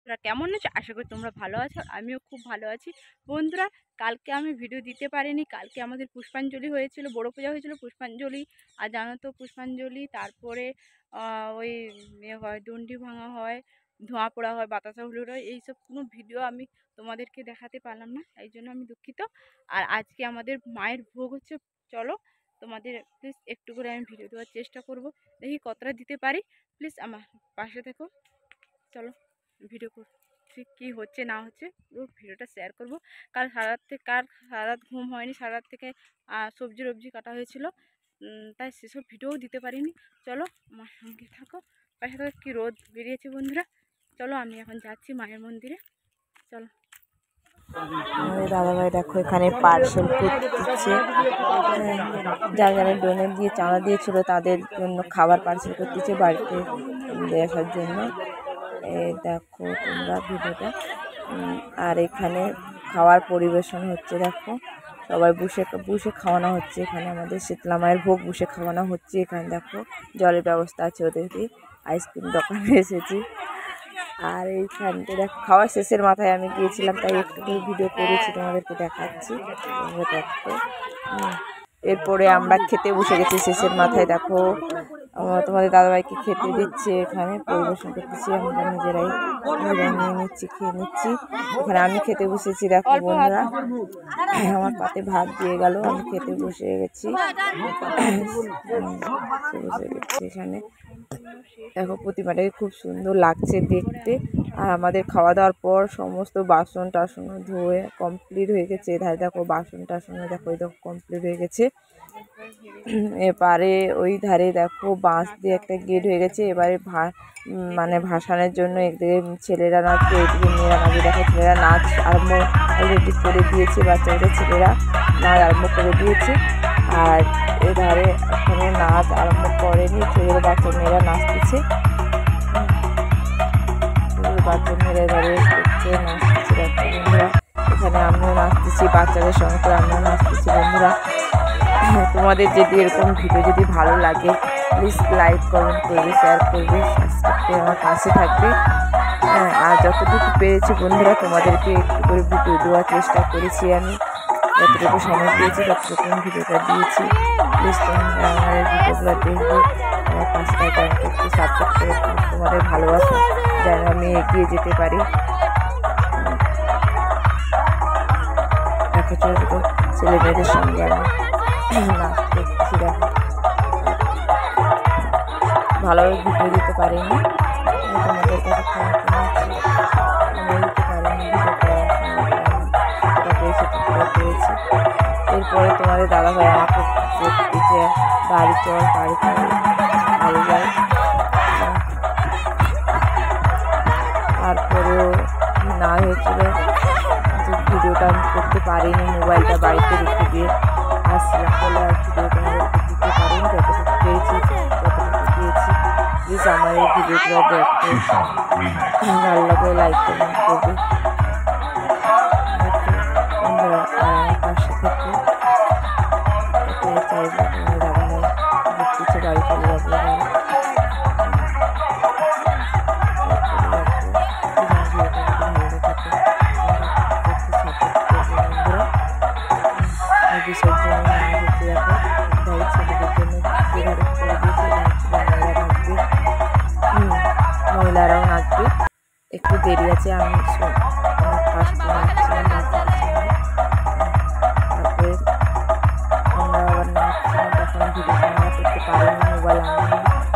তোমরা কেমন আছো? আশা করি তোমরা ভালো আছো। আমিও খুব ভালো আছি। বন্ধুরা, কালকে আমি ভিডিও দিতে পারিনি। কালকে আমাদের পুষ্পাঞ্জলি হয়েছিল, বড় পূজা হয়েছিল পুষ্পাঞ্জলি। আর জানো তো পুষ্পাঞ্জলি তারপরে ওই হয় ডন্ডি ভাঙা হয়, ধোঁয়া পোড়া হয়, বাতাসা হুলুর হয়, এইসব কোনো ভিডিও আমি তোমাদেরকে দেখাতে পারলাম না, এই জন্য আমি দুঃখিত। আর আজকে আমাদের মায়ের ভোগ হচ্ছে। চলো তোমাদের প্লিজ একটু করে আমি ভিডিও দেওয়ার চেষ্টা করব, দেখি কতটা দিতে পারি। প্লিজ আমার পাশে থেকো। চলো ভিডিও করছি, কী হচ্ছে না হচ্ছে পুরো ভিডিওটা শেয়ার করব। কাল সারা রাত ঘুম হয়নি, সারা রাত থেকে সবজি টবজি কাটা হয়েছিল, তাই সেসব ভিডিওও দিতে পারিনি। চলো আমার সঙ্গে থাকো, পাশে থাকো। কী রোদ বেরিয়েছে বন্ধুরা। চলো আমি এখন যাচ্ছি মায়ের মন্দিরে। চলো। আমাদের দাদাভাই দেখো এখানে পার্সেল করতেছে, যারা যারা ডোনেট দিয়ে চাঁদা দিয়েছিল তাদের জন্য খাবার পার্সেল করতেছে বাড়িতে দিয়ে আসার জন্য। দেখো তোমরা ভিডিওটা। আর এখানে খাওয়ার পরিবেশন হচ্ছে, দেখো সবাই বসে বসে খাওয়ানো হচ্ছে। এখানে আমাদের শীতলা মায়ের ভোগ বসে খাওয়ানো হচ্ছে। এখানে দেখো জলের ব্যবস্থা আছে ওদেরকে, আইসক্রিম দোকানে এসেছি। আর এইখানটা দেখো খাওয়ার শেষের মাথায় আমি গিয়েছিলাম, তাই একটু ভিডিও করেছি, তোমাদেরকে দেখাচ্ছি। তোমরা দেখো। এরপরে আমরা খেতে বসে গেছি শেষের মাথায়। দেখো তোমাদের দাদাভাইকে খেতে দিচ্ছে, এখানে পরিবেশন করতেছি, আমরা নিজেরাই নিয়ে নিচ্ছি, খেয়ে নিচ্ছি। এখানে আমি খেতে বসেছি। দেখো বন্ধুরা, আমার পাতে ভাত দিয়ে গেল, আমি খেতে বসে গেছি। এখানে দেখো প্রতিমাটাকে খুব সুন্দর লাগছে দেখতে। আর আমাদের খাওয়া দাওয়ার পর সমস্ত বাসন টাসনও ধুয়ে কমপ্লিট হয়ে গেছে। এধারে দেখো বাসন টাসনও দেখো এই দেখো কমপ্লিট হয়ে গেছে। এবারে ওই ধারে দেখো বাঁশ দিয়ে একটা গেট হয়ে গেছে। এবারে মানে ভাসানের জন্য একদিকে ছেলেরা নাচবে, এদিকে মেয়েরা নাচবে। দেখো ছেলেরা নাচ আরম্ভ অলরেডি করে দিয়েছে, বাচ্চাদের ছেলেরা নাচ আরম্ভ করে দিয়েছে। আর এধারে এখনো নাচ আরম্ভ করেনি, ছোটো বাচ্চা মেয়েরা নাচতেছে। বাচ্চা মেয়েরা এধারে করছে, নাচতেছে। বন্ধুরা এখানে আমিও নাচতেছি, বাচ্চাদের সঙ্গে করে আমিও নাচতেছি। বন্ধুরা তোমাদের যদি এরকম ভিডিও যদি ভালো লাগে প্লিজ লাইক কমেন্ট করবে, শেয়ার করবে, সাবস্ক্রাইব করে আমার পাশে থাকবে। আর যতটুকু পেরেছি বন্ধুরা তোমাদেরকে একটু করে ভিডিও দেওয়ার চেষ্টা করেছি। আমি যতটুকু সময় পেয়েছি ততটুকু ভিডিওটা দিয়েছি। প্লিজ তোমরা আমার ভিডিওগুলো দেখবে, আমার পাশে থাকবে, আমাকে একটু সাপোর্ট করে তোমাদের ভালোবাসা যেন আমি এগিয়ে যেতে পারি। দেখো ছোটো ছোটো ছেলে মেয়েদের সঙ্গে আমি নাচ করতেছি। দেখো ভালোভাবে ভিডিও দিতে পারিনি, তোমাদের কাছে দিতে পারিনি, ভিডিও পেয়েছি। এরপরে তোমাদের দাদাভাই আমাকে দেখতেছে, বাড়ি চল বাড়ি যাই। তারপরেও না হয়েছিল যে ভিডিওটা আমি করতে পারিনি, মোবাইলটা বাড়িতে রেখে দিয়ে আসছিলাম বলে আর ভিডিও তোমাদেরকে দিতে পারিনি। যতটুকু পেয়েছি ততটুকু দিয়েছি। প্লিজ আমার এই ভিডিওগুলো দেখতে ভালো লাগে, লাইক কমেন্ট করবে বন্ধুরা। আর আমার পাশে থেকে এটাই চাইবো, তোমার দাদাভাই দেখতেছে বাড়ি চলে যাবো। বিসর্জনে না হচ্ছে, দেখো ঘরে ছেলেদের জন্য সেভাবে করে দিয়েছে, মেয়েরা নাচবে, মহিলারাও নাচবে। একটু দেরি আছে, আমি ফার্স্ট নাচছিলাম বাচ্চাদের সঙ্গে। তারপরে আমরা আবার নাচছিলাম, তখন ভিডিও ক্যামেরা করতে পারিনি, মোবাইল আনিনি।